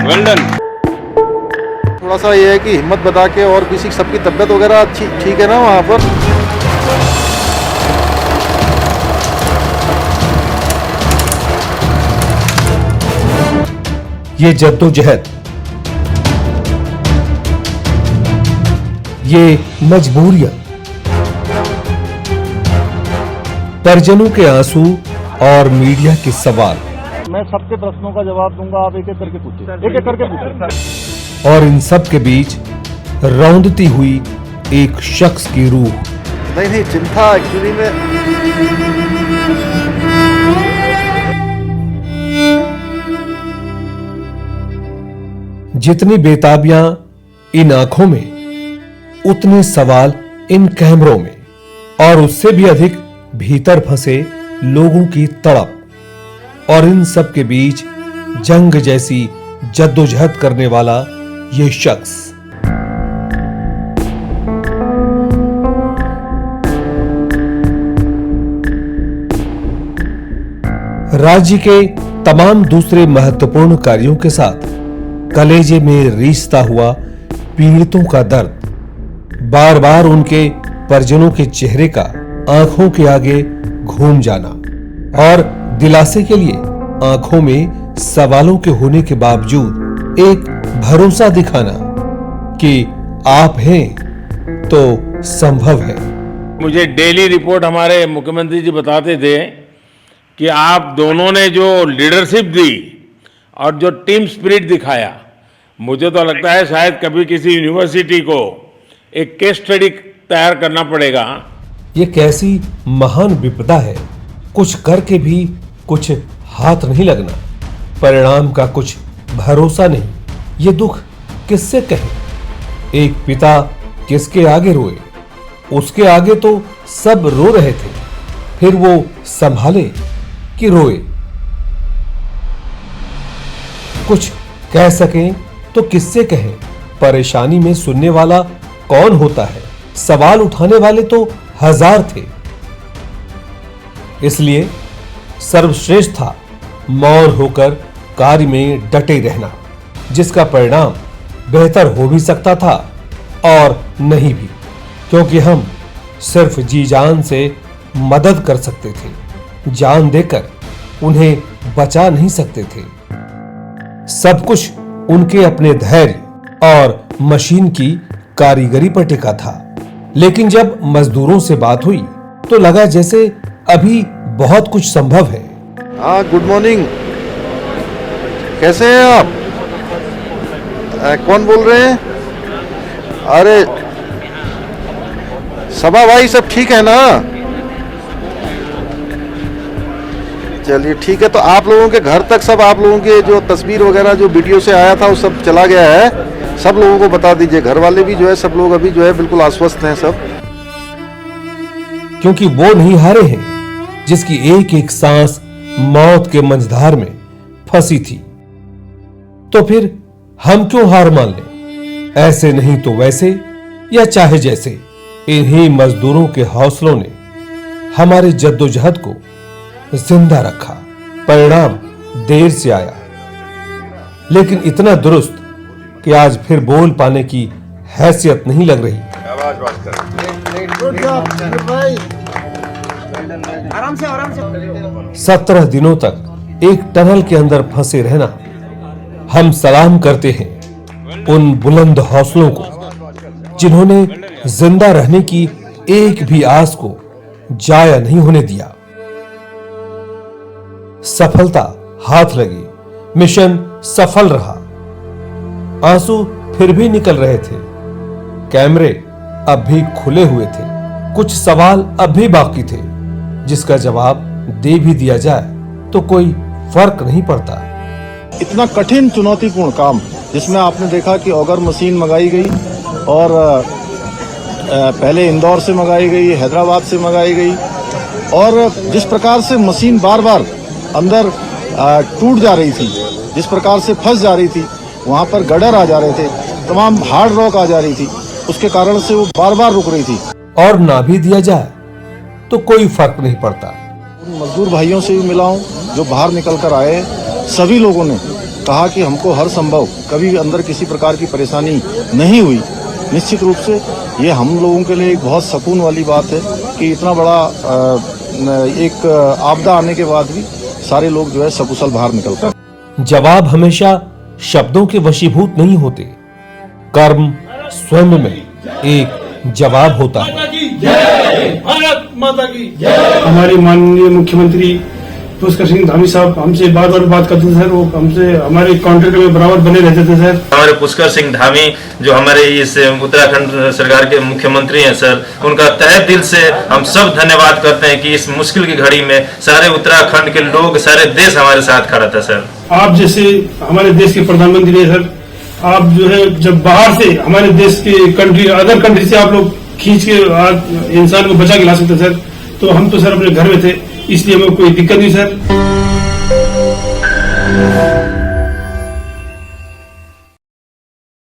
Well done. थोड़ा सा ये है कि हिम्मत बता के, और किसी सबकी तबीयत वगैरह अच्छी ठीक है ना वहाँ पर? ये जद्दोजहद, ये मजबूरियां, परिजनों के आंसू और मीडिया के सवाल, मैं सबके प्रश्नों का जवाब दूंगा, आप एक एक करके पूछिए, एक एक करके पूछिए। और इन सब के बीच रौंदती हुई एक शख्स की रूह। नहीं चिंता एक्चुअली में जितनी बेताबियां इन आंखों में, उतने सवाल इन कैमरों में, और उससे भी अधिक भीतर फंसे लोगों की तड़प। और इन सब के बीच जंग जैसी जद्दोजहद करने वाला ये शख्स। राज्य के तमाम दूसरे महत्वपूर्ण कार्यों के साथ कलेजे में रीसता हुआ पीड़ितों का दर्द, बार बार उनके परिजनों के चेहरे का आंखों के आगे घूम जाना, और दिलासे के लिए आंखों में सवालों के होने के बावजूद एक भरोसा दिखाना कि आप हैं तो संभव है। मुझे डेली रिपोर्ट हमारे मुख्यमंत्री जी बताते थे कि आप दोनों ने जो लीडरशिप दी और जो टीम स्पिरिट दिखाया, मुझे तो लगता है शायद कभी किसी यूनिवर्सिटी को एक केस स्टडी तैयार करना पड़ेगा। ये कैसी महान विपदा है, कुछ करके भी कुछ हाथ नहीं लगना, परिणाम का कुछ भरोसा नहीं। ये दुख किससे कहे? एक पिता किसके आगे रोए? उसके आगे तो सब रो रहे थे, फिर वो संभाले कि रोए? कुछ कह सकें तो किससे कहें? परेशानी में सुनने वाला कौन होता है? सवाल उठाने वाले तो हजार थे। इसलिए सर्वश्रेष्ठ था मौन होकर कार्य में डटे रहना, जिसका परिणाम बेहतर हो भी सकता था और नहीं भी, क्योंकि हम सिर्फ जी जान से मदद कर सकते थे, जान देकर उन्हें बचा नहीं सकते थे। सब कुछ उनके अपने धैर्य और मशीन की कारीगरी पर टिका था। लेकिन जब मजदूरों से बात हुई तो लगा जैसे अभी बहुत कुछ संभव है। हाँ, गुड मॉर्निंग, कैसे हैं आप? कौन बोल रहे हैं? अरे सबा भाई, सब ठीक है ना? चलिए ठीक है, तो आप लोगों के घर तक सब, आप लोगों के जो तस्वीर वगैरह जो वीडियो से आया था वो सब चला गया है। सब लोगों को बता दीजिए, घर वाले भी जो है, सब लोग अभी जो है बिल्कुल आश्वस्त हैं सब, क्योंकि वो नहीं हारे हैं जिसकी एक एक सांस मौत के मंझधार में फंसी थी। तो फिर हम क्यों हार मान लें? ऐसे नहीं तो वैसे, या चाहे जैसे, इन्हीं मजदूरों के हौसलों ने हमारे जद्दोजहद को जिंदा रखा। परिणाम देर से आया, लेकिन इतना दुरुस्त कि आज फिर बोल पाने की हैसियत नहीं लग रही। आराम से 17 दिनों तक एक टनल के अंदर फंसे रहना। हम सलाम करते हैं उन बुलंद हौसलों को जिन्होंने जिंदा रहने की एक भी आस को जाया नहीं होने दिया। सफलता हाथ लगी, मिशन सफल रहा। आंसू फिर भी निकल रहे थे, कैमरे अब भी खुले हुए थे, कुछ सवाल अब भी बाकी थे जिसका जवाब दे भी दिया जाए तो कोई फर्क नहीं पड़ता। इतना कठिन चुनौतीपूर्ण काम, जिसमें आपने देखा कि ऑगर मशीन मंगाई गई और पहले इंदौर से मंगाई गई, हैदराबाद से मंगाई गई, और जिस प्रकार से मशीन बार बार अंदर टूट जा रही थी, जिस प्रकार से फंस जा रही थी, वहाँ पर गडर आ जा रहे थे, तमाम हार्ड रॉक आ जा रही थी, उसके कारण से वो बार बार रुक रही थी। और ना भी दिया जाए तो कोई फर्क नहीं पड़ता। उन मजदूर भाइयों से भी मिला हूँ जो बाहर निकल कर आए, सभी लोगों ने कहा कि हमको हर संभव कभी अंदर किसी प्रकार की परेशानी नहीं हुई। निश्चित रूप से ये हम लोगों के लिए एक बहुत सुकून वाली बात है कि इतना बड़ा एक आपदा आने के बाद भी सारे लोग जो है सकुशल बाहर निकल कर। जवाब हमेशा शब्दों के वशीभूत नहीं होते, कर्म स्वयं में एक जवाब होता है। भारत माता की जय। हमारे माननीय मुख्यमंत्री पुष्कर सिंह धामी साहब हमसे बात करते थे सर, वो हमसे हमारे कॉन्ट्रैक्ट में बराबर बने रहते थे सर। हमारे पुष्कर सिंह धामी जो हमारे इस उत्तराखंड सरकार के मुख्यमंत्री हैं सर, उनका तहे दिल से हम सब धन्यवाद करते हैं कि इस मुश्किल की घड़ी में सारे उत्तराखंड के लोग, सारे देश हमारे साथ खड़ा था सर। आप जैसे हमारे देश के प्रधानमंत्री हैं सर, आप जो है जब बाहर से हमारे देश के अदर कंट्री से आप लोग खींच के इंसान को बचा के ला सकते सर, तो हम तो सर अपने घर में थे, इसलिए हमें कोई दिक्कत नहीं सर।